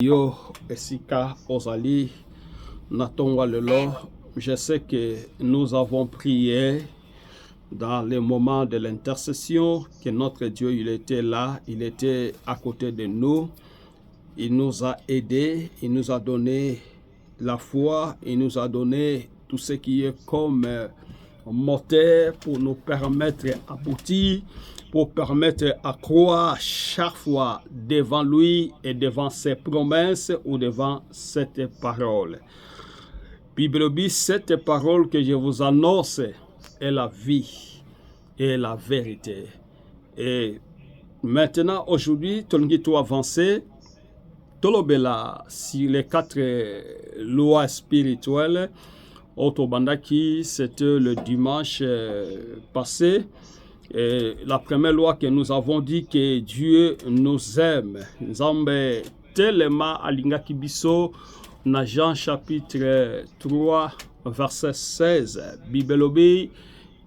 Yo esika ozali natonga lelo. Je sais que nous avons prié dans les moments de l'intercession, que notre Dieu, il était là, il était à côté de nous, il nous a aidés, il nous a donné la foi, il nous a donné tout ce qui est comme moteur pour nous permettre d'aboutir, pour permettre à croire chaque fois devant lui et devant ses promesses ou devant cette parole. Bible dit, cette parole que je vous annonce est la vie et la vérité. Et maintenant, aujourd'hui, tu as avancé, Tolobela sur les 4 lois spirituelles. Otobandaki, c'était le dimanche passé. Et la première loi que nous avons dit que Dieu nous aime. Nzambe tellement alingaki biso na Jean chapitre 3 verset 16. Bibelobi,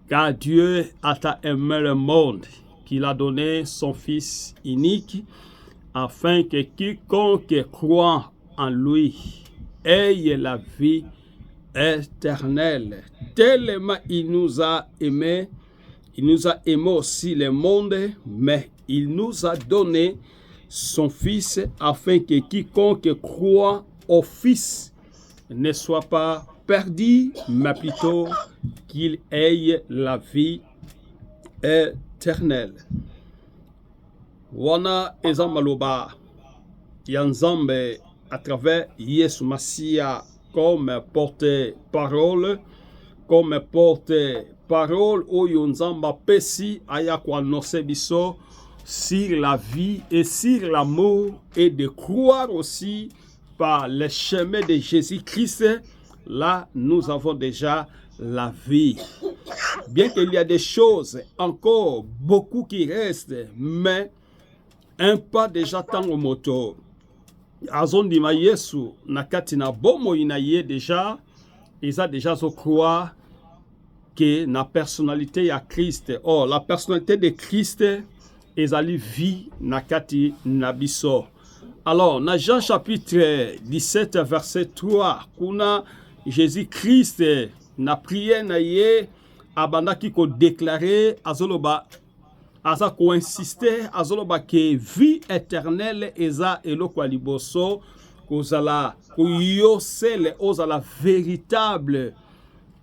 car Dieu a aimé le monde qu'il a donné son Fils unique afin que quiconque croit en lui ait la vie éternelle. Tellement il nous a aimés, il nous a aimé aussi le monde, mais il nous a donné son Fils afin que quiconque croit au Fils ne soit pas perdu, mais plutôt qu'il ait la vie éternelle. Wana ezamaloba yanzambe à travers Yesu Masia comme porte-parole, oyo nzamba pesi aya kwa nose biso sur la vie et sur l'amour, et de croire aussi par le chemin de Jésus-Christ. Là, nous avons déjà la vie. Bien qu'il y a des choses encore beaucoup qui restent, mais un pas déjà tant au moto. Azondi ma Yesu nakati na bomo inaye déjà, ils a déjà so croire que na personnalité ya Christ. Oh, la personnalité de Christ ezali vie nakati na biso. Alors, na Jean chapitre 17 verset 3, kuna Jésus-Christ na prière na ye abandaki ko déclarer azoloba aza ko insister azoloba ke vie éternelle eza eloko liboso kozala kuyosele ozala véritable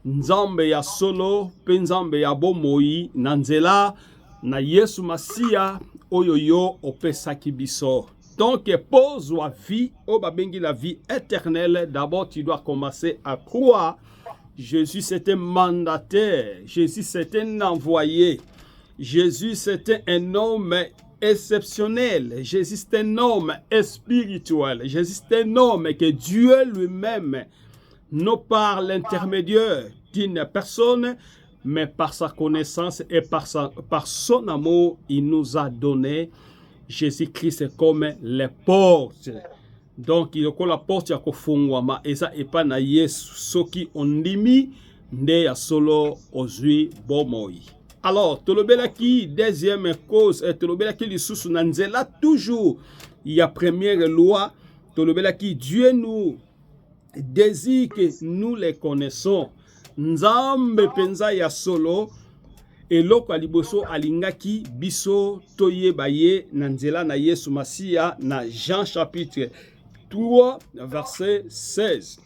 nzambe ya solo pe nzambe ya bomoi na nzela na Yesu Masia oyo yo opesaki biso. Donc pose la vie, obabengi la vie éternelle, d'abord tu dois commencer à croire. Jésus c'était mandataire, Jésus c'était un envoyé, Jésus c'était un homme exceptionnel, Jésus c'était un homme spirituel, Jésus c'était un homme que Dieu lui-même, non par l'intermédiaire d'une personne, mais par sa connaissance et par son amour, il nous a donné Jésus-Christ comme les portes. Donc, il y a la porte ya kofungwama eza epa na Yesu soki ondimi nde ya solo ozui bomoi. Alors, tolobelaki deuxième cause, tolobelaki lisusu na nzela toujours. Il y a première loi, tolobelaki Dieu nous désire que nous les connaissons. Nzambe penza ya solo eloko aliboso alingaki biso toyeba ye na nzela na Yesu Masia na Jean chapitre 3 verset 16.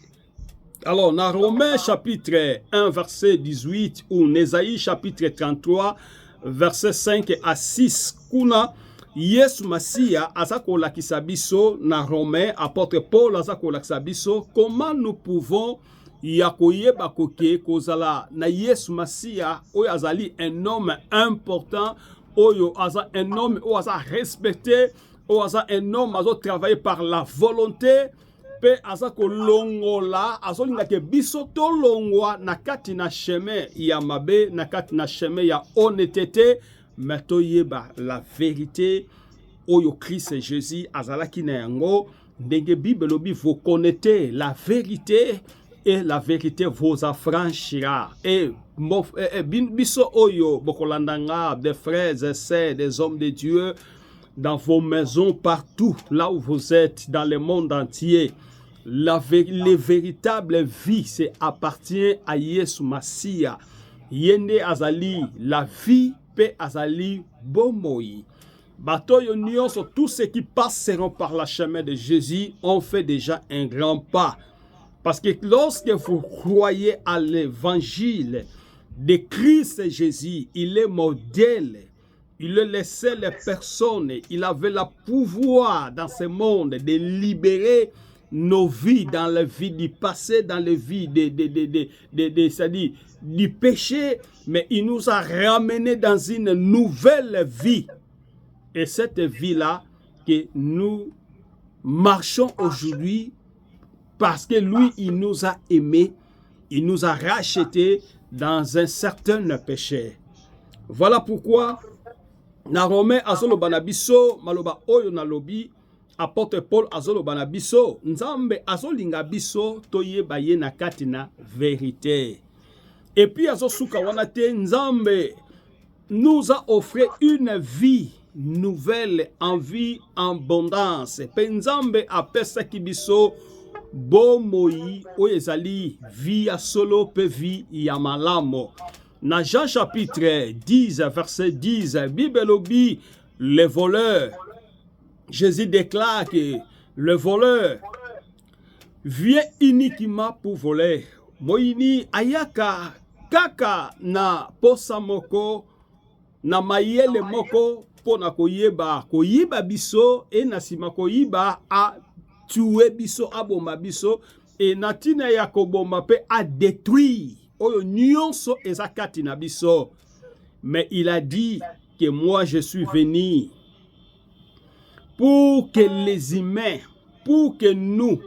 Alors na Romains chapitre 1 verset 18 ou Nésaïe chapitre 33 verset 5 à 6 kuna Yesu Masia azako lakisa biso na Romains, apôtre Paul azako lakisa biso comment nous pouvons yakoyeba koke kozala na Yesu Masia oyo azali un homme important, oyo aza un homme oyo aza respecté, oyo aza un homme azo travailler par la volonté, pe aza kolongola azolinga ke biso tolongwa na kati na chemin ya mabe, na kati na chemin ya honnêteté, mais toyeba la vérité oyo Christ Jésus azalaki na yango. Ndenge Bible lobi, vous connaissez la vérité et la vérité vous affranchira. Et biso oyo bokolandanga, des frères et sœurs, des hommes de Dieu, dans vos maisons, partout, là où vous êtes, dans le monde entier. Les véritables vies, c'est appartient à Yesu Masia. Yende azali, la vie pe azali bomoi. Batoyo nyonso, tous ceux qui passeront par le chemin de Jésus ont fait déjà un grand pas. Parce que lorsque vous croyez à l'évangile de Christ Jésus, il est modèle. Il ne laissait les personnes, il avait le pouvoir dans ce monde de libérer nos vies dans la vie du passé, dans la vie c'est-à-dire du péché, mais il nous a ramenés dans une nouvelle vie. Et cette vie-là que nous marchons aujourd'hui parce que lui, il nous a aimés, il nous a rachetés dans un certain péché. Voilà pourquoi na Romain azolo banabiso maloba oyo na lobi apôtre Paul azolo banabiso nzambe azolinga biso toyeba ye na kati na vérité. Et puis azosuka wana te nzambe nous a offert une vie nouvelle en vie en abondance. Pe nzambe apesa kibiso bomoi oyo ezali vie ya solo pe vie ya malamo. Dans Jean chapitre 10, verset 10, Bible lobi, le voleur. Jésus déclare que le voleur vient uniquement pour voler. Moini ayaka kaka na posa moko na mayele moko pona koyiba biso e na sima koyiba a tuer biso aboma biso e na tina ya koboma pe a détruire. Mais il a dit que moi je suis venu pour que les humains, pour que nous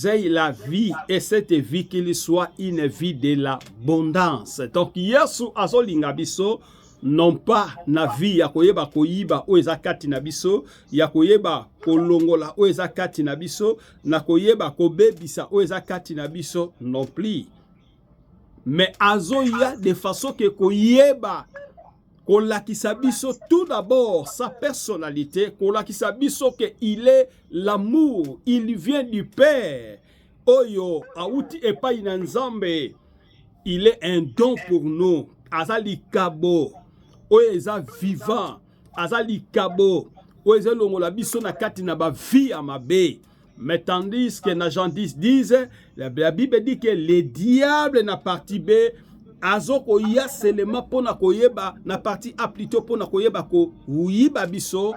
ayons la vie et cette vie qu'il soit une vie de l'abondance. Donc Yesu azolinga biso non pas na vie ya koyeba koyiba o ezakati na biso, ya koyeba kolongola o ezakati na biso, na koyeba kobebisa o ezakati na biso non plus. Mais azoya de façon que koyeba kolakisa biso tout d'abord sa personnalité, kolakisa biso que il est l'amour, il vient du Père. Oyo auti epai na Nzambe, il est un don pour nous. Azali kabo, oyo eza vivant, azali kabo, oyo eza longola biso na kati na ba vie ya mabe. Mais tandis que na Jean 10 disent, la Bible dit que le diable na partie B, azoko ya seulement pona koyeba, na partie A plutôt pona koyeba ko uyiba biso,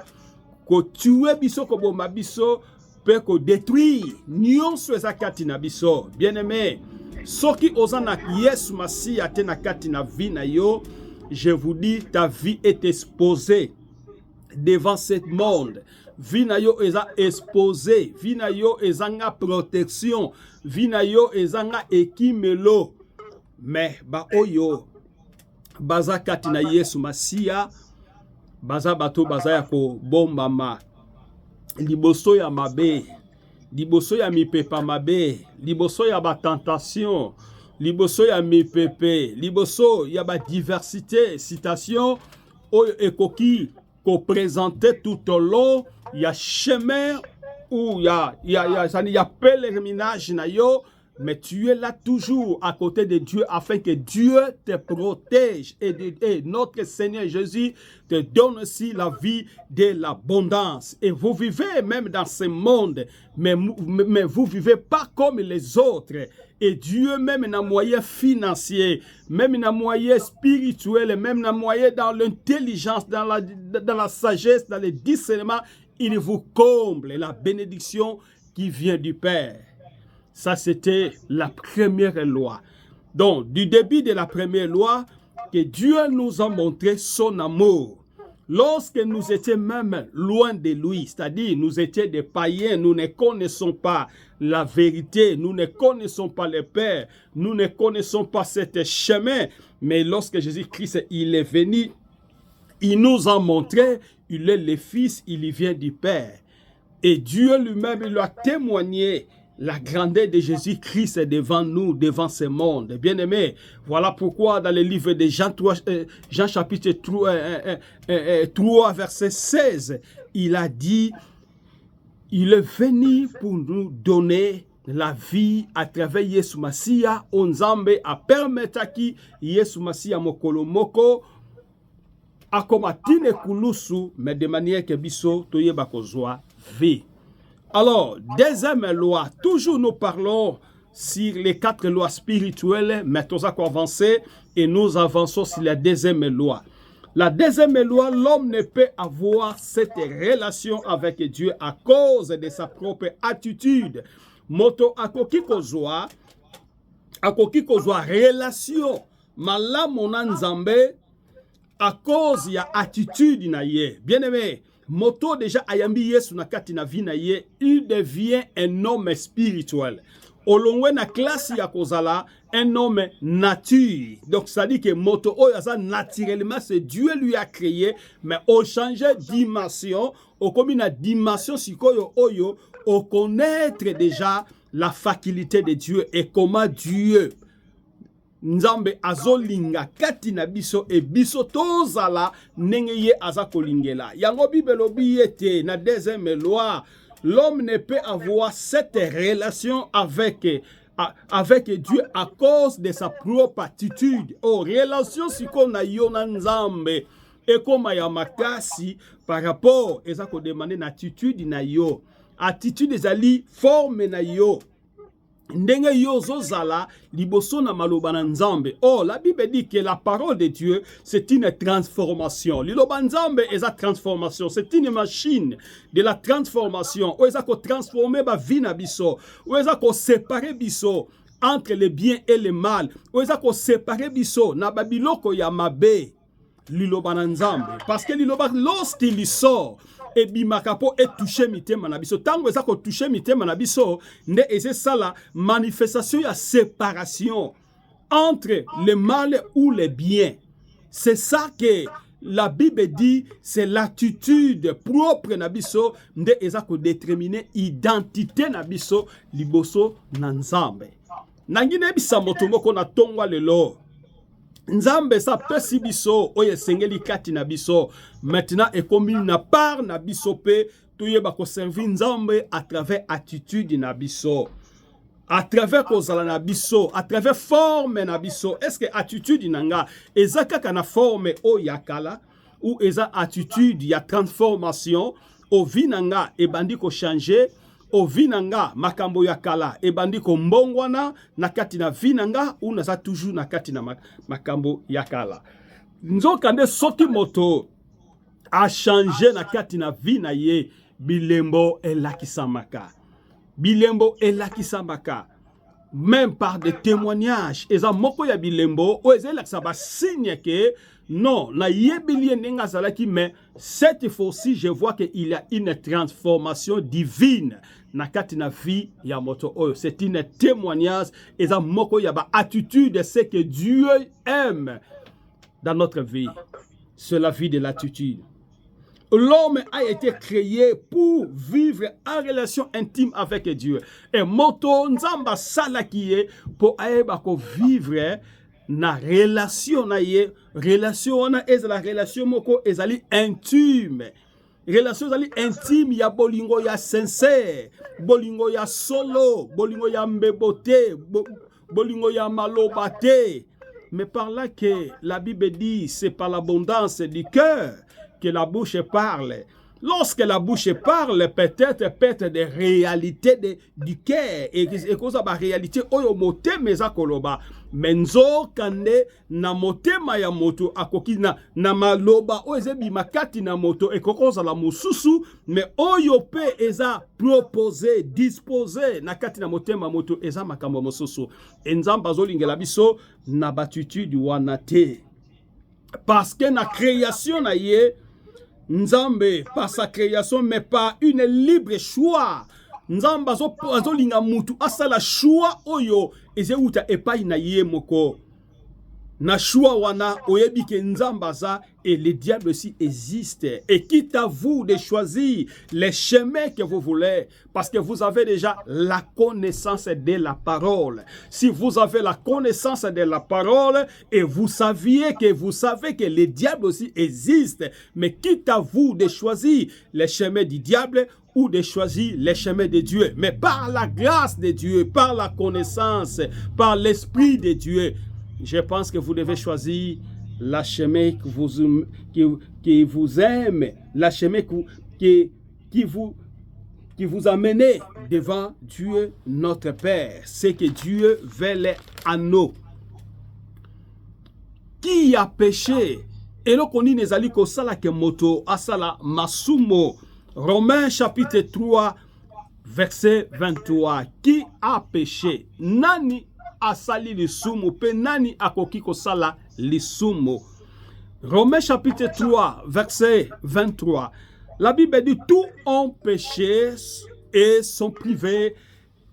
ko tuer biso ko bomba biso, pe ko détruire nyonso eza kati na biso. Bien aimé, soki ozana Yesu Masia te na kati na vie na yo, je vous dis, ta vie est exposée devant ce monde. Vina yo eza exposé, vina yo ezanga protection, vina yo ezanga ekimelo. Mais ba oyo baza kati na Yesu Masia, baza bato baza ya ko bombama liboso ya mabe, liboso ya mipepa mabe, liboso ya ba tentation, liboso ya mipepe, liboso ya ba diversité, citation oyo ekoki ko présenter tout au long. Il y a chemin où il y a pèlerinage na yo, mais tu es là toujours à côté de Dieu afin que Dieu te protège et notre Seigneur Jésus te donne aussi la vie de l'abondance. Et vous vivez même dans ce monde, mais vous vivez pas comme les autres. Et Dieu, même dans moyen financier, même dans moyen spirituel, même dans moyen dans l'intelligence, dans la sagesse, dans le discernement, il vous comble la bénédiction qui vient du Père. Ça, c'était la première loi. Donc, du début de la première loi, que Dieu nous a montré son amour. Lorsque nous étions même loin de lui, c'est-à-dire nous étions des païens, nous ne connaissons pas la vérité, nous ne connaissons pas le Père, nous ne connaissons pas cet chemin. Mais lorsque Jésus-Christ il est venu, il nous a montré, il est le Fils, il vient du Père. Et Dieu lui-même, il a témoigné la grandeur de Jésus-Christ est devant nous, devant ce monde. Bien-aimés, voilà pourquoi dans le livre de Jean, Jean chapitre 3, verset 16, il a dit, il est venu pour nous donner la vie à travers Yesu Masia, onzambe a permettre ki Yesu Masia mokolo moko akomatine kulusu, mais de manière que biso toyeba kozwa vie. Alors, deuxième loi, toujours nous parlons sur les 4 lois spirituelles, mais nous avons avancé et nous avançons sur la deuxième loi. La deuxième loi, l'homme ne peut avoir cette relation avec Dieu à cause de sa propre attitude. Moto akoki kozwa relation malamu na Nzambe à cause ya attitude na ye. Bien aimé, moto déjà ayambi Yesu na kati na vie na ye, il devient un homme spirituel. Olongwe na classe ya kozala un homme nature. Donc ça dit que moto oyaza naturellement c'est Dieu lui a créé, mais au changer dimension, au comme une dimension sikoyo oyo, au connaître déjà la faculté de Dieu et comment Dieu Nzambe azolinga kati na biso e biso tozala ndenge ye aza kolingela. Yango Bible obi ete na deuxième loi, l'homme ne peut avoir cette relation avec Dieu à cause de sa propre attitude. Oh, relation siko na yo na Nzambe e koma ya makasi par rapport eza ko demander na attitude na yo. Attitude ezali forme na yo. Ndenge yo zozala liboso na maloba na Nzambe. Oh, la Bible dit que la parole de Dieu, c'est une transformation. Liloba Nzambe eza transformation. C'est une machine de la transformation. O eza ko transformer ba vie na biso. O eza ko séparer biso entre le bien et le mal. O eza ko séparer biso na babiloko ya mabe. Liloba na Nzambe. Parce que liloba lorsqu'il sort, et bimakapo et touché mitema na biso. Tango eza ko touché mitema na biso, nde eze ça la manifestation ya séparation entre le mal ou le bien. C'est ça que la Bible dit, c'est l'attitude propre na biso, nde eza ko déterminer identité na biso liboso na Nzambe. Nangine bisa moto moko na tongwa lelo. Nzambe sa pesi biso oye sengeli kati na biso maintenant ekomi na part na biso pe toyeba ko servir Nzambe à travers attitude na biso, à travers kozala na biso, à travers forme na biso. Est-ce que attitude nanga eza kaka na forme o yakala ou eza attitude ya transformation o vinanga e bandi ko changer o vinanga makambo ya kala e bandi ko mbongwana na kati na vinanga ou naza toujours na kati na makambo ya kala. Nzokande soki moto a changé na kati na vina ye, bilembo elakisamaka. Bilembo elakisamaka. Même par des témoignages, eza moko ya bilembo o eza lakisa ba signe que non, na yebilie nenga zalaki, mais cette fois-ci je vois qu'il y a une transformation divine na kati na vie ya moto oyo. C'est une témoignage eza moko ya ba attitude de ce que Dieu aime dans notre vie. C'est la vie de l'attitude. L'homme a été créé pour vivre en relation intime avec Dieu. Et moto nzamba salakiye pour aeba ko vivre na relation na ye. Relation na ezala relation moko ezali intime. Relation ezali intime ya bolingo ya sincère, bolingo ya solo, bolingo ya mbebote, bolingo ya malobate. Mais par là que la Bible dit, c'est par l'abondance du cœur que la bouche parle. Lorsque la bouche parle, peut-être des réalités du cœur. Et cause de la réalité, oyo motema eza koloba. Menzo kande na motema ya moto akoki na maloba oyo ezebi makati na moto ekokoza la mususu, mais oyo pe eza proposé, disposé na kati na motema moto eza makambo mosusu. Nzambe azolingela biso na batitude wana te. Parce que na création na ye, Nzambe par sa création mais pas une libre choix. Nzambe azolinga mutu asala choix oyo ezeuta epai na ye moko. na choix wana oyebi ke nzambaza et le diable aussi existe. Et quitte à vous de choisir les chemins que vous voulez, parce que vous avez déjà la connaissance de la parole. Si vous avez la connaissance de la parole et vous savez que le diable aussi existe, mais quitte à vous de choisir les chemins du diable ou de choisir les chemins de Dieu, mais par la grâce de Dieu, par la connaissance, par l'esprit de Dieu, je pense que vous devez choisir la chemin qui vous aime, la chemin qui vous amène devant Dieu notre Père. C'est que Dieu veut à nous. Qui a péché? Et là, on dit nezali ko sala ke moto asala masumo. Romains chapitre 3 verset 23. Qui a péché? Nani asali lisumu pe nani akoki kosala lisumu. Romains chapitre 3 verset 23. La Bible dit tous ont péché et sont privés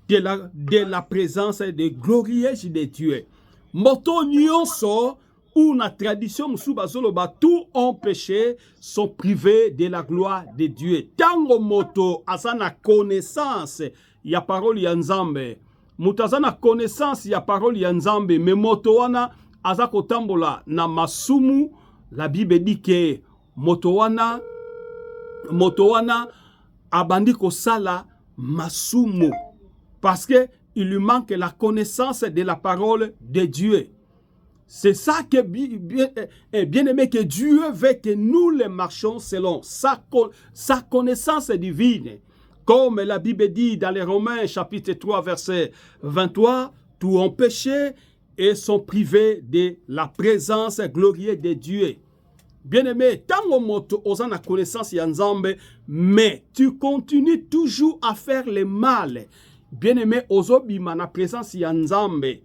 de la présence et de glorieux de Dieu. Moto nyonso ou na tradition musubazoloba tous ont péché sont privés de la gloire de Dieu. Tango moto asana connaissance ya parole ya Nzambe. Mutazana connaissance ya parole ya Nzambe, me moto wana aza kotambola na masumu. La Bible dit que moto wana abandi kosala masumu parce que il lui manque la connaissance de la parole de Dieu. C'est ça que bien aimé que Dieu veut que nous les marchons selon sa connaissance divine. Comme la Bible dit dans les Romains chapitre 3 verset 23, tous ont péché et sont privés de la présence glorieuse de Dieu. Bien-aimé, tant que moto osa na connaissance ya Nzambe, mais tu continues toujours à faire le mal. Bien-aimé, ozo bima na présence ya Nzambe.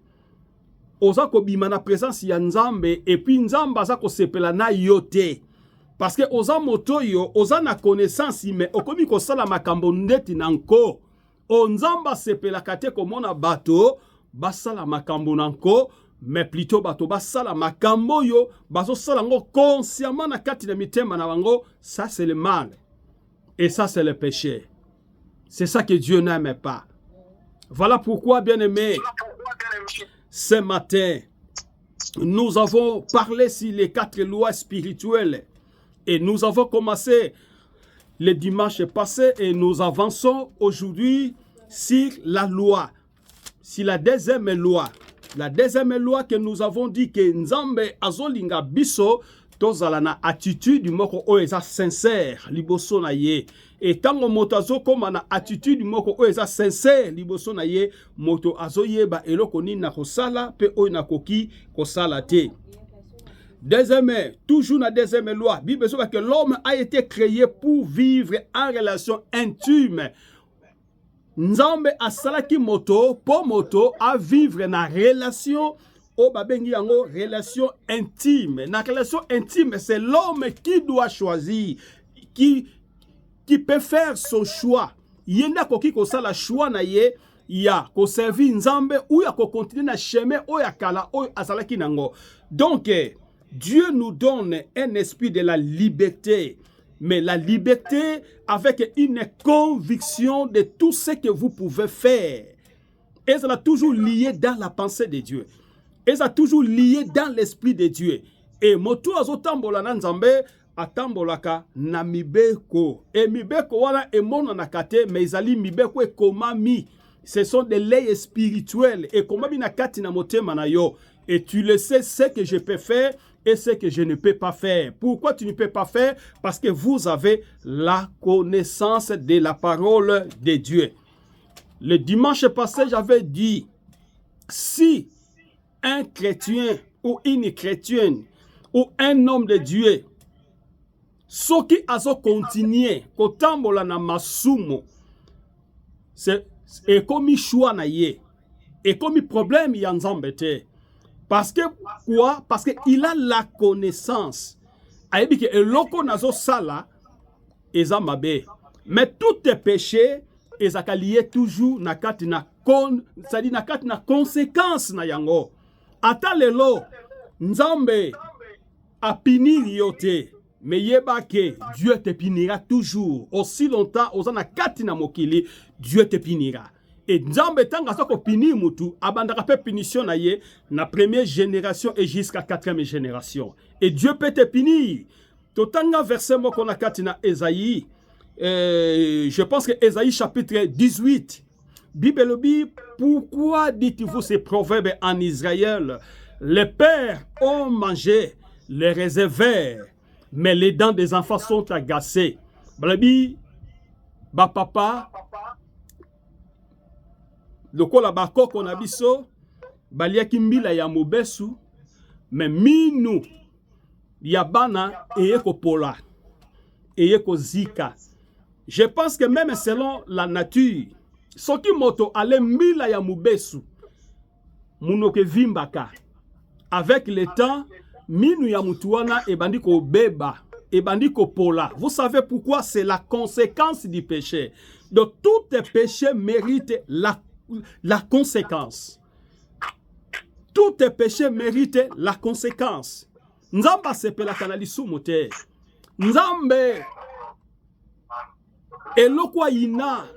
Oza ko bima na présence ya Nzambe et puis Nzamba aza ko sepela na yote. Parce que oza moto yo, oza na connaissance mais okomi ko sala makambo ndeti nanko. O Nzamba sepela kate komona bato basala makambo nanko. Mais plutôt bato basala makambo yo baso sala ngo consciemment na kati na mitema na bango. Ça c'est le mal et ça c'est le péché. C'est ça que Dieu n'aime pas. Voilà pourquoi, bien-aimé, ce matin nous avons parlé sur les 4 lois spirituelles et nous avons commencé le dimanche passé et nous avançons aujourd'hui sur la loi, sur la deuxième loi. La deuxième loi que nous avons dit que Nzambe azolinga biso tozala na attitude moko oyo eza sincère liboso na ye. Et tango moto azokoma na attitude moko oyo eza sincère liboso na ye, moto azoyeba eloko nini na kosala pe oyo nakoki kosala te. Deuxième, toujours la deuxième loi, Bible dit que l'homme a été créé pour vivre en relation intime. Nzambe asalaki moto po moto a vivre na relation o babengi yango relation intime. Na relation intime, c'est l'homme qui doit choisir, qui peut faire son choix. Yenda koki ko sala choix na ye ya ko servir Nzambe ou ya ko continuer na chemin o ya kala o asalaki nango. Donc Dieu nous donne un esprit de la liberté. Mais la liberté avec une conviction de tout ce que vous pouvez faire. Et ça a toujours lié dans la pensée de Dieu. Et ça a toujours lié dans l'esprit de Dieu. Et moto azotambola na Nzambe atambolaka na mibeko. Et mibeko wana emona na kate mais izali mibeko ekomami. Ce sont des leis spirituelles et komami na kati na motema na yo. Et tu le sais ce que je peux faire et ce que je ne peux pas faire. Pourquoi tu ne peux pas faire? Parce que vous avez la connaissance de la parole de Dieu. Le dimanche passé, j'avais dit, si un chrétien ou une chrétienne ou un homme de Dieu, ce qui a continué, kotambola na masumo, c'est comme choix na ye, et comme problème y a Nzambe te. Parce que quoi? Parce qu'il a la connaissance. Ayebi que eloko nazo sala eza mabe. Mais tout est péché ezaka lié toujours na kati na conséquence na yango. Ata lelo Nzambe a punir yote. Mais yebake, Dieu te punira toujours. Aussi longtemps, osana katina mokili, Dieu te punira. Et Nzambe tanga soko punir mutu, abandaka pe punition na ye, na première génération et jusqu'à quatrième génération. Et Dieu peut te punir. Totanga verset moko na katina Esaïe, je pense que Esaïe chapitre 18. Bible dit, pourquoi dites-vous ces proverbes en Israël? Les pères ont mangé les réserves, mais les dents des enfants sont agacées. Blabi, ba papa, lokola bakoko na biso, baliaki mbila ya mobesu, mais minu yabana eyeko pola, eyeko zika. Je pense que même selon la nature, soki moto ale mbila ya mobesu, munoke vimbaka. Avec le temps, minu ya mutuana ebandi ko beba, ebandi ko pola. Vous savez pourquoi? C'est la conséquence du péché. Donc tout péché mérite la conséquence. Tout péché mérite la conséquence. Nzamba sepela kanali sumote. Nzambe elokwa ina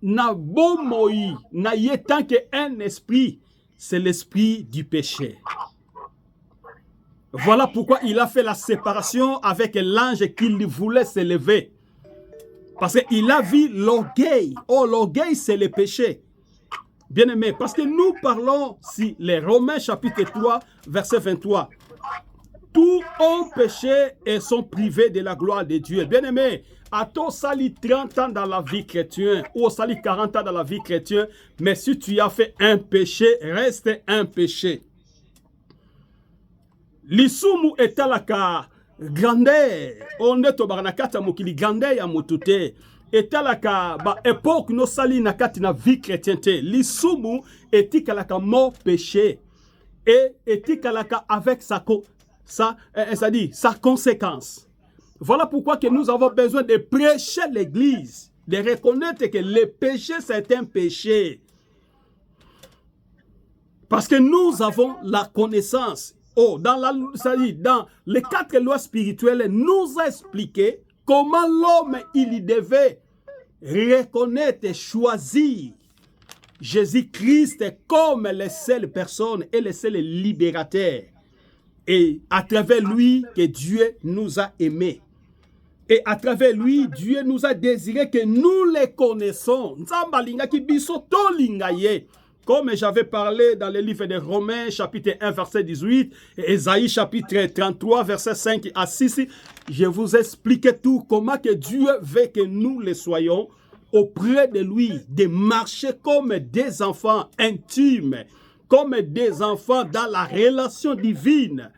na bomoi na yetan que un esprit, c'est l'esprit du péché. Voilà pourquoi il a fait la séparation avec l'ange qui voulait s'élever. Parce qu'il a vu l'orgueil. Oh, l'orgueil, c'est le péché. Bien aimé, parce que nous parlons, si les Romains chapitre 3, verset 23. Tous ont péché et sont privés de la gloire de Dieu. Bien aimé, à toi, sali 30 ans dans la vie chrétienne, ou sali 40 ans dans la vie chrétienne, mais si tu as fait un péché, reste un péché. Lisumu etalaka grandeur, on est au baranakata mokili grandeur ya motute, etalaka ba époque no sali nakati na vie chrétienne. Lisumu etikalaka mort péché et etikalaka avec sa conséquence. Voilà pourquoi que nous avons besoin de prêcher l'église, de reconnaître que le péché c'est un péché. Parce que nous avons la connaissance. Oh, dans les 4 lois spirituelles, nous a expliqué comment l'homme il devait reconnaître et choisir Jésus-Christ comme la seule personne et le seul libérateur. Et à travers lui que Dieu nous a aimés. Et à travers lui, Dieu nous a désiré que nous les connaissons. Comme j'avais parlé dans le livre de Romains, chapitre 1, verset 18, et Ésaïe, chapitre 33, verset 5 à 6, je vous explique tout, comment que Dieu veut que nous le soyons auprès de lui, de marcher comme des enfants intimes, comme des enfants dans la relation divine.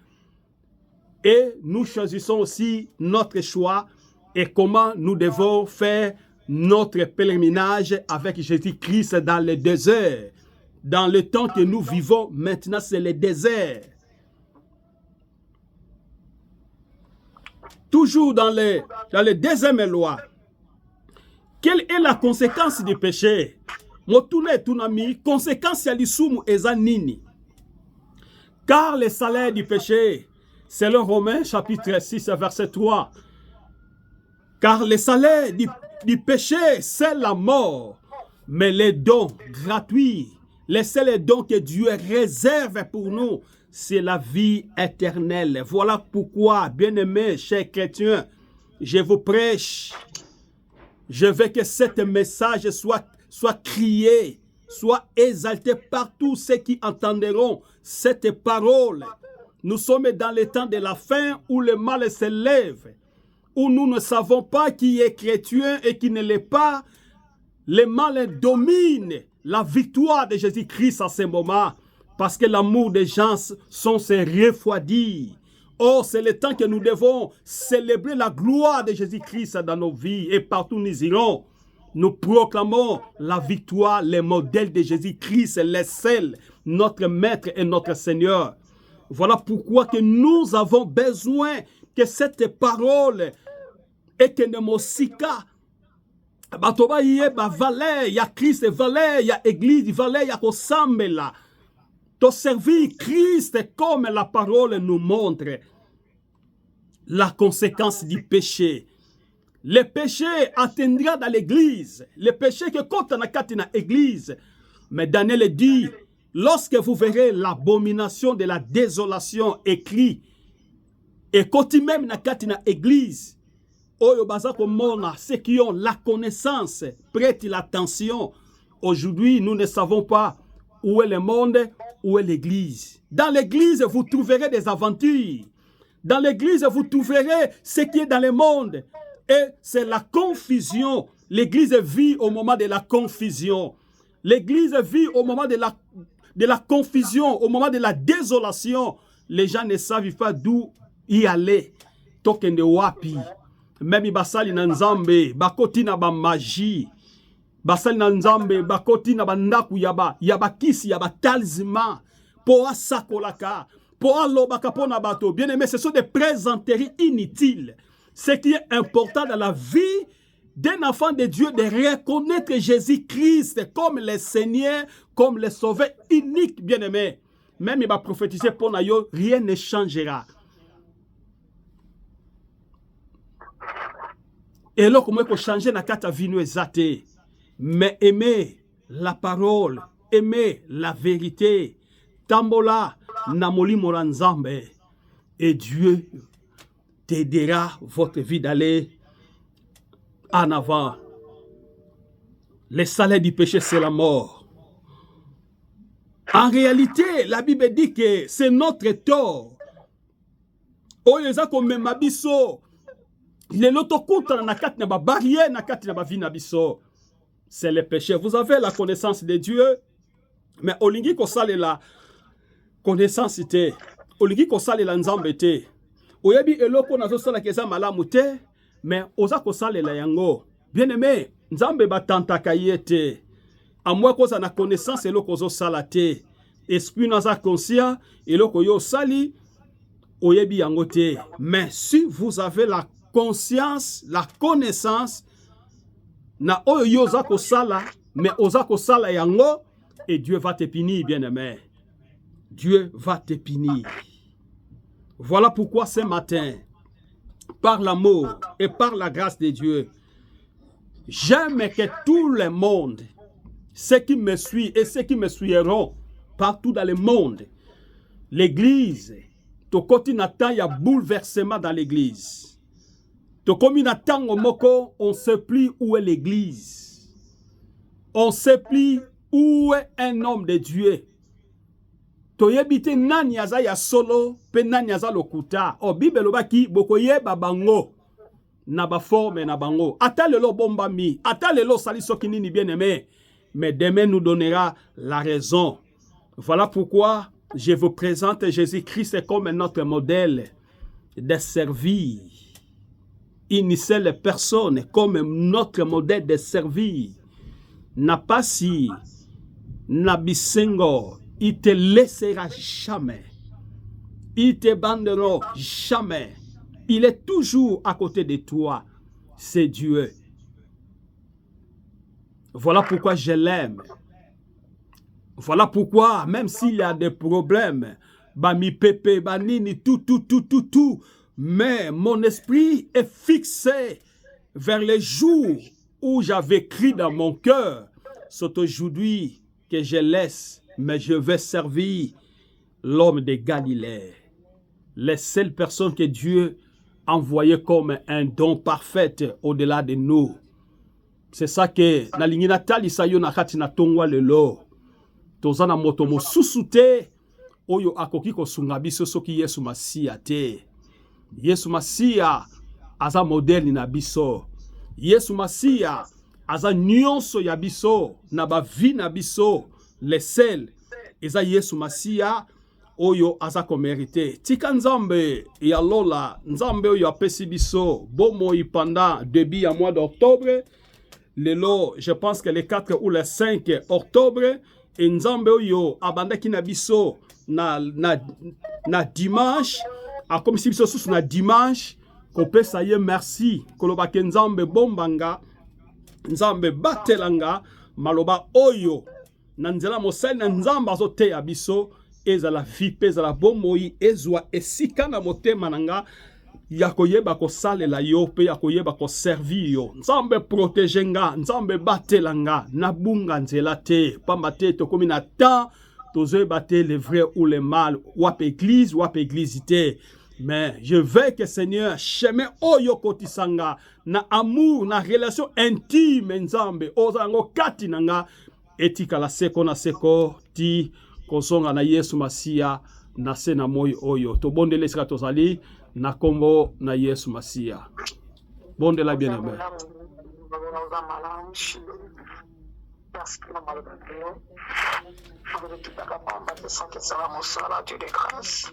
Et nous choisissons aussi notre choix et comment nous devons faire notre pèlerinage avec Jésus-Christ dans le désert. Dans le temps que nous vivons, maintenant, c'est le désert. Toujours dans les deuxième loi. Quelle est la conséquence du péché? Motune tunami, conséquence ya lisumu eza nini? Car le salaire du péché, c'est le Romains chapitre 6, verset 3. Car le salaire du péché, c'est la mort. Mais les dons gratuits, les seuls dons que Dieu réserve pour nous, c'est la vie éternelle. Voilà pourquoi, bien-aimés, chers chrétiens, je vous prêche. Je veux que ce message soit crié, soit exalté par tous ceux qui entendront cette parole. Nous sommes dans le temps de la fin où le mal se lève, où nous ne savons pas qui est chrétien et qui ne l'est pas. Le mal domine la victoire de Jésus-Christ à ce moment, parce que l'amour des gens sont se refroidis. Or, c'est le temps que nous devons célébrer la gloire de Jésus-Christ dans nos vies. Et partout où nous irons, nous proclamons la victoire, le modèle de Jésus-Christ, le seul, notre Maître et notre Seigneur. Voilà pourquoi que nous avons besoin que cette parole et que nous mosika batoba yeba valeur ya Christ, valeur ya église, valeur ya kosambela. de servir Christ comme la parole nous montre. La conséquence du péché. Le péché atteindra dans l'église. Le péché que quand on a dans l'église. Mais Daniel dit, lorsque vous verrez l'abomination de la désolation écrit, et quand même dans l'église, ceux qui ont la connaissance, prêtent l'attention. Aujourd'hui, nous ne savons pas où est le monde, où est l'église. Dans l'église, vous trouverez des aventures. Dans l'église, vous trouverez ce qui est dans le monde. Et c'est la confusion. L'église vit au moment de la confusion. L'église vit au moment de la confusion, au moment de la désolation. Les gens ne savent pas d'où y aller. Tokende wapi. Même basali na nzambe, bakoti na ba magie. Basali na nzambe, bakoti na bandaku yaba kisi yaba talisman. Po asakolaka. Pour bato. Bien aimé, ce sont des présenteries inutiles. Ce qui est important dans la vie d'un enfant de Dieu, de reconnaître Jésus-Christ comme le Seigneur, comme le Sauveur unique, bien aimé. Même il va prophétiser pour nous, rien ne changera. Et là, comment il faut changer na kata vie nous exate. Mais aimer la parole, aimer la vérité. Tambola, namoli moranzambe. Et Dieu t'aidera votre vie d'aller en avant. Le salaire du péché, c'est la mort. En réalité, la Bible dit que c'est notre tort. C'est le péché. Vous avez la connaissance de Dieu, mais olingi ko sale la connaissance te. Olingi ko sale la nzambe te. Oyebi eloko nazo sala keza malamu te, mais oza ko sale la yango. Bien aimé, nzambe batantaka yete. À moi koza na connaissance eloko zo sala te. Esprit naza conscient eloko yo sali oyebi yango te. Mais si vous avez la conscience, la connaissance na oyo yo za ko sala, mais oza ko sala yango, et Dieu va te punir, bien aimé. Dieu va te punir. Voilà pourquoi ce matin, par l'amour et par la grâce de Dieu, j'aime que tout le monde, ceux qui me suivent et ceux qui me suivront partout dans le monde, l'église, to koti natan ya bouleversement dans l'église. To komi natan moko, on se plie où est l'église. On se plie où est un homme de Dieu. Toyebite nani aza ya solo pe nani aza lokuta. O Bible lobaki bokoye babango na ba forme na bango. Ata lelo bomba mi, ata lelo sali soki nini bien aimé. Mais demain nous donnera la raison. Voilà pourquoi je vous présente Jésus-Christ comme notre modèle de servir. Initier les personnes comme notre modèle de servir. N'a pas si Nabisengo, il te laissera jamais. Il te abandonnera jamais. Il est toujours à côté de toi. C'est Dieu. Voilà pourquoi je l'aime. Voilà pourquoi, même s'il y a des problèmes, bami pépé, banini, tout, mais mon esprit est fixé vers les jours où j'avais crié dans mon cœur. C'est aujourd'hui que je laisse, mais je vais servir l'homme de Galilée. Les seules personnes que Dieu a envoyées comme un don parfait au-delà de nous. C'est ça que na lingina tali sayo na kati na tongwa lelo. Tozana moto mosusu te oyo akoki kosunga biso soki Yesu Masiya te. Yesu Masiya aza modèle na biso. Yesu Masiya aza nyonso ya biso na ba vie na biso. Les seuls eza Yesu Masiya oyo aza ko mérité. Tika nzambe ya lola nzambe oyo apesi biso bomoi pendant début ya mois d'octobre. Lelo, je pense que le 4 ou le 5 octobre, et nzambe oyo abandaki na biso na dimanche, a comme si biso sous na dimanche, ko pesa ye merci, kolobake nzambe bombanga, nzambe batelanga, maloba oyo, na nzela mosel na nzamba azote ya biso, ezala vie mpe ezala bomoi ezwa esika na motema na nga ya koyeba kosalela yo mpe ya koyeba koservi yo. Nzambe protege nga, Nzambe batela nga, nabunga nzela te, pamba te tokomi na temps tozoyeba te le vrai ou le mal, wap église te. Mais je veux que Seigneur, chemin oyo kotisanga, na amour, na relation intime, Nzambe, ozango kati nanga, etika la seko na seko, ti kozonga na Yesu Masia, na se na moi oyo. To bondele sika tozali, na kombo na Yesu Masia. Bondela bien aimé. Dieu de grâce,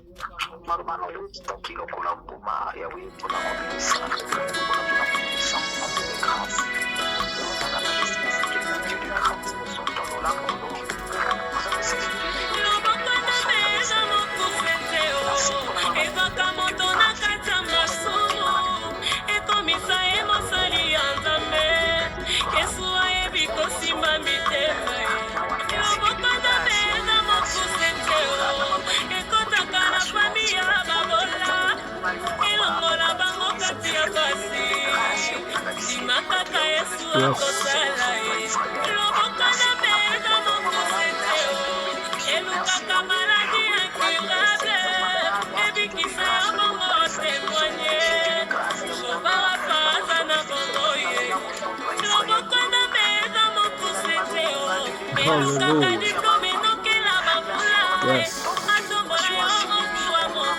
Yes.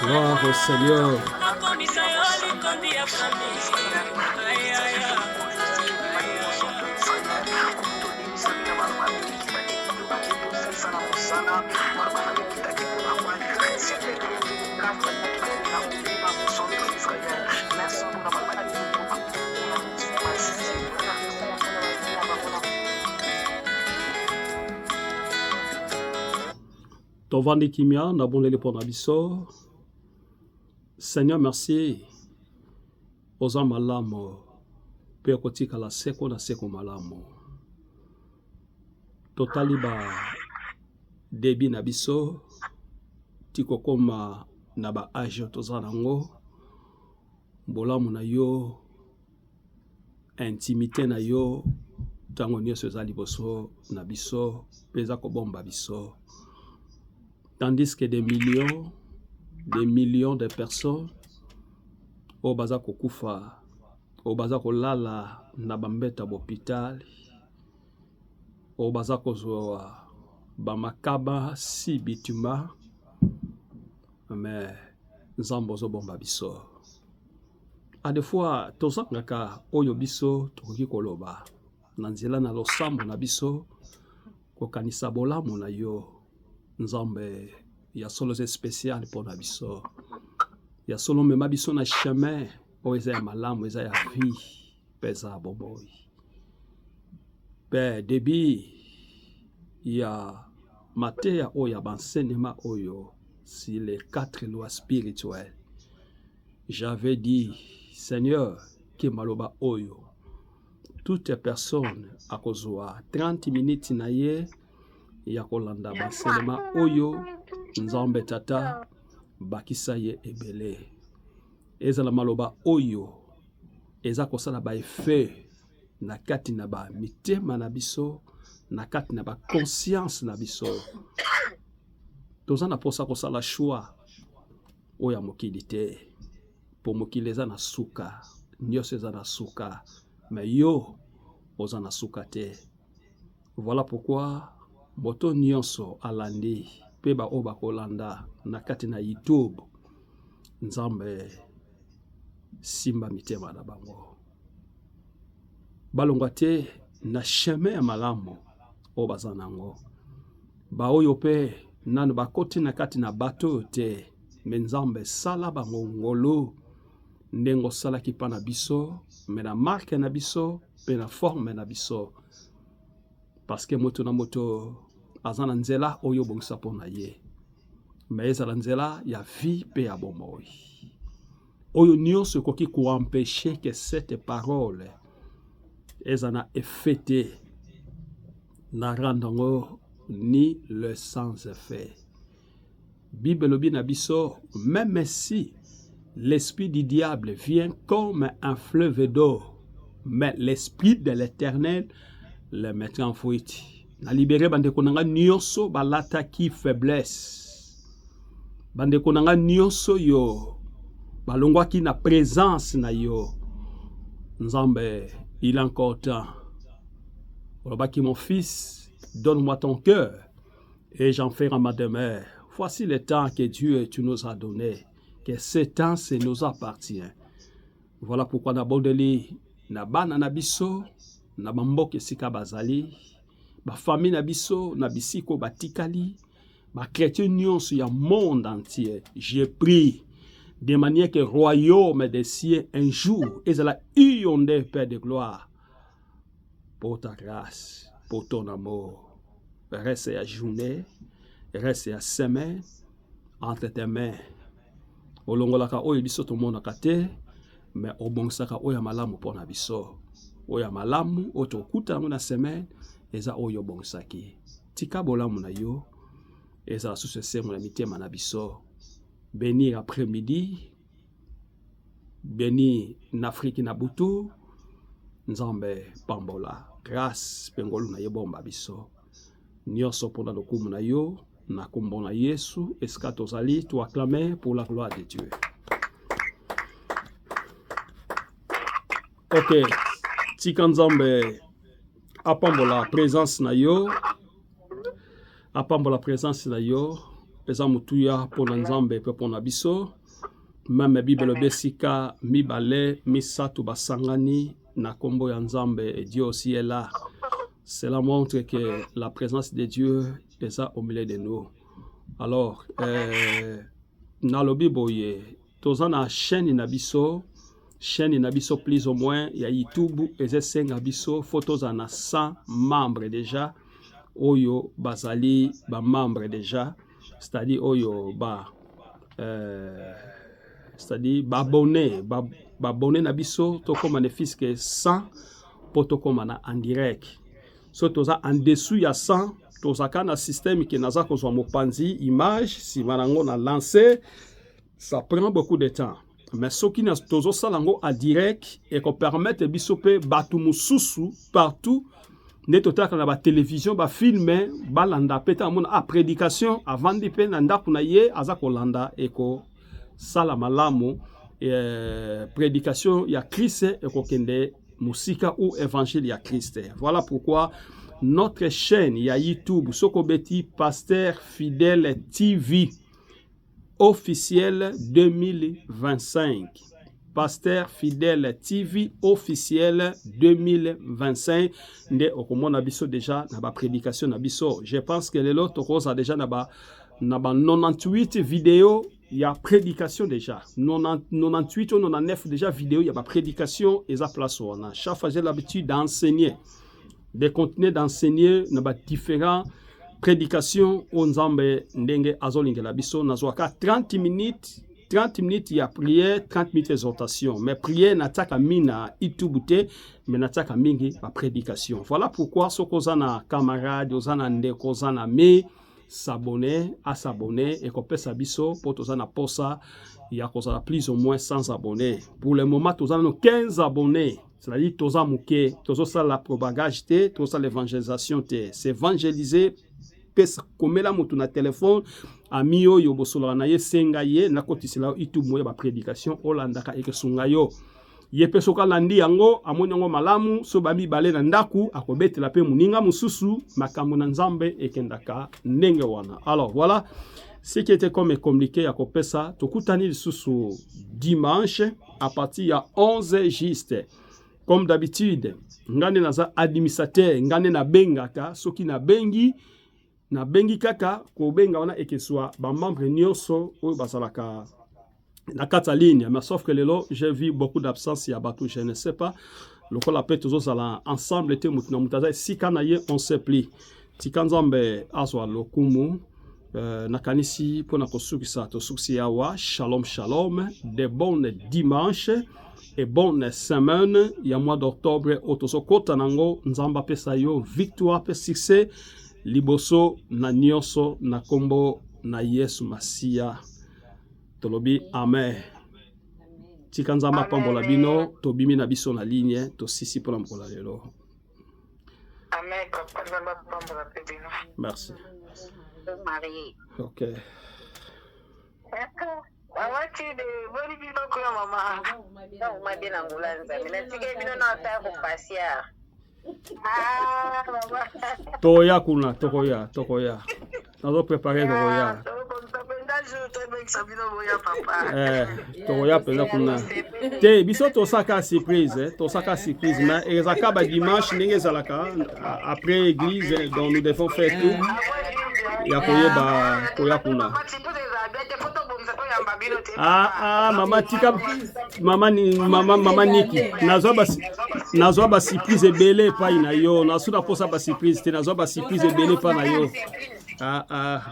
Gloire au Seigneur. Tovandi kimia na bondeli pona biso. Seigneur, merci. Oza malamu pe kotika la seko na seko malamu. Totali ba debi na biso tiko koma na ba age toza nango. Bolamu na yo, intimité na yo, tango nyonso ezali boso na biso, peza kobomba biso. Tandis que des millions de personnes au baza kokufa, au baza kolala na bambeta d'hôpital, au baza kozwa bamakaba si bituma, mais nzambo zo bomba biso. A des fois tozangaka oyo biso tokoki koloba na nzela na losambo na biso kokanisa bolamu na yo. Nzambe ya solo c'est spécial pour na biso. Ya solo mema biso na chemin o eza ya malamu eza ya vie pesa boboy. Pe debi ya matea o ya bansenema oyo si les 4 lois spirituelles. J'avais dit Seigneur que maloba oyo toute personne a kozwa 30 minutes na ye ya kolanda baselema oyo Nzambe tata bakisa ye ebele. Eza la maloba oyo eza kosala ba effet na kati na ba mitema na biso, na kati na ba conscience na biso. Tozana posa kosala choix oya mokili te. Po mokili eza na suka, nyonso eza na suka, mais yo oza na suka te. Voilà pourquoi moto nyonso alandi pe ba oba kolanda na kati na YouTube Nzambe simba mitema na bango. Balongwa te na chemin ya malamu o bazanango. Ba oyo pe nanu bakoti na kati na bato te, mais Nzambe sala bango ngolo ndengo sala ki pa na biso, mais na marque na biso pe na forme na biso. Parce que moto na moto azana nzela oyo bongisa pona ye. Mais ezala nzela ya vie pe ya bomoi. Oyo nyonso koki ko empêcher que cette parole ezana effet na randango ni le sans effet. Bible lobi na biso, même si l'esprit du diable vient comme un fleuve d'eau, mais l'esprit de l'Éternel le mettra en fuite. Na libéré bandeko nanga nyonso balata ki faiblesse. Bandeko nanga nyonso yo balongwa ki na présence na yo. Nzambe, il est encore temps. Olobaki mon fils, donne-moi ton cœur et j'en ferai ma demeure. Voici le temps que Dieu tu nous as donné, que ce temps ça nous appartient. Voilà pourquoi na bondeli na bana na biso na bamboke sika bazali ba famille na biso na bisiko batikali ba chrétien nyonso ya monde entier. Je prie de manière que royaume des cieux un jour ezala uyonde Père de gloire pour ta grâce, pour ton amour. Reste à journée, reste à semaine entre tes mains. Olongolaka oyo biso to mona kate mais obongsaka oya malamu pona biso. Oya malamu oto kuta na semaine eza oyo bongsaki. Tika bolamu na yo eza sous ce semo na mitema na biso. Bénir après-midi, bénir n'Afrique na butu, nzambe pambola. Grâce pengolu na yebomba biso. Nyonso pona lokumu na yo, na kombo na Yesu, eskato zali, tu acclamer pour la gloire de Dieu. Ok, tika nzambe apambola présence na yo, apambola présence na yo, eza mutuya pona nzambe pe pona biso, meme Bible besika mibale misatu basangani na kombo ya nzambe et Dieu aussi est là. Cela montre que la présence de Dieu est au milieu de nous. Alors, na lobi boye, toza na chaîne na biso plus ou moins, ya YouTube, eze senga biso, photos na 100 membres déjà, oyo bazali ba membres déjà, c'est-à-dire oyo c'est-à-dire ba abonné na biso, to comme ne fils que 100 poto comme na en direct. So toza en dessous ya 100, toza kana système qui naza kozwa mopanzi image, si marango na lancé, ça prend beaucoup de temps. Mais ce qui n'a tozo salango en direct et qu'on permette biso pe batu mususu partout, ne totaka na ba télévision ba filmer balanda peta mon a prédication avant de pe na ndaku na ye aza kolanda eko sala malamu prédication ya Christ et ko kende musika ou évangile ya Christ. Voilà pourquoi notre chaîne ya YouTube Sokobeti Pasteur Fidèle TV officiel 2025. Pasteur Fidèle TV officiel 2025. Nde okomona biso déjà na ba prédication na biso. Je pense que les autres cause a déjà na ba 98 vidéos. Il y a prédication déjà. 98 ou 99 déjà vidéos. Il y a ma prédication et ça place on a. Chaque fois j'ai l'habitude d'enseigner, de continuer d'enseigner dans différents prédications. On zambe ndenge azolinga la biso nazwaka 30 minutes. 30 minutes il y a prière, 30 minutes exhortation. Mais prière n'attaque mina itubute, mais n'attaque mingi la prédication. Voilà pourquoi ce qu'on a na camarade, on a ndeko, on a me s'abonner, à s'abonner et qu'on peut s'abisso pour tous en posa, il y a qu'on a plus ou moins 100 abonnés. Pour le moment, tous en 15 abonnés. C'est-à-dire tous en mouké, tous ça la propagage, tous ça l'évangélisation, c'est évangéliser. Comme là, mon téléphone, ami yo yo bosola na ye senga ye na kotisela itu moya ba prédication olandaka eke sungayo. Ye pesoka landi yango amoni yango malamu so babi bale na ndaku akobetela pe muninga mususu makambo na nzambe ekendaka ndenge wana. Alors voilà ce qui était comme communiqué à kopesa tokutani lisusu dimanche à partir ya 11h juste. Comme d'habitude ngane naza administrateur ngane na bengaka soki na bengi na bengi kaka ko benga wana ekeswa ba membre nyonso o basalaka na kata ligne, mais sauf que lelo j'ai vu beaucoup d'absence ya batou, je ne sais pas loko la pete zo sala ensemble te mutuna mutaza sikana ye on se plie tikanzambe azwa lokumu na kanisi pona kosukisa to suksi yawa. Shalom shalom, de bonnes dimanches et bonne semaine ya mois d'octobre otoso kota nango nzamba pesa yo victoire pe succès liboso na nyonso na kombo na Yesu Masia. Tolobi amen. Tika nzamba pambola bino tobimi na biso na ligne to sisi pour la mkola lelo. Amen. Papa nzamba pambola bino. Merci. Marie. OK. Awati de boni bino ko mama. Na umadi na ngulanza. Mina tike bino na ata ko pasia. Ah, mama. Toya kuna, tokoya. Nazo préparer tokoya. Tokoya pela kuna. Te biso to saka surprise, mais ezaka ba dimanche ndenge zalaka après église donc nous devons faire tout. Ya koya kuna. Mama tika mama Niki nazwa ba surprise ebele pa ina yo nasuda posa ba surprise te nazwa ba surprise ebele pa na yo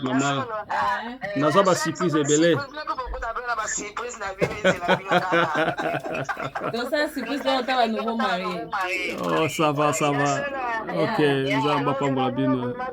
mama nazwa ba surprise ebele donc ça surprise là on t'a nouveau marié. Oh ça va OK nzamba pambola bino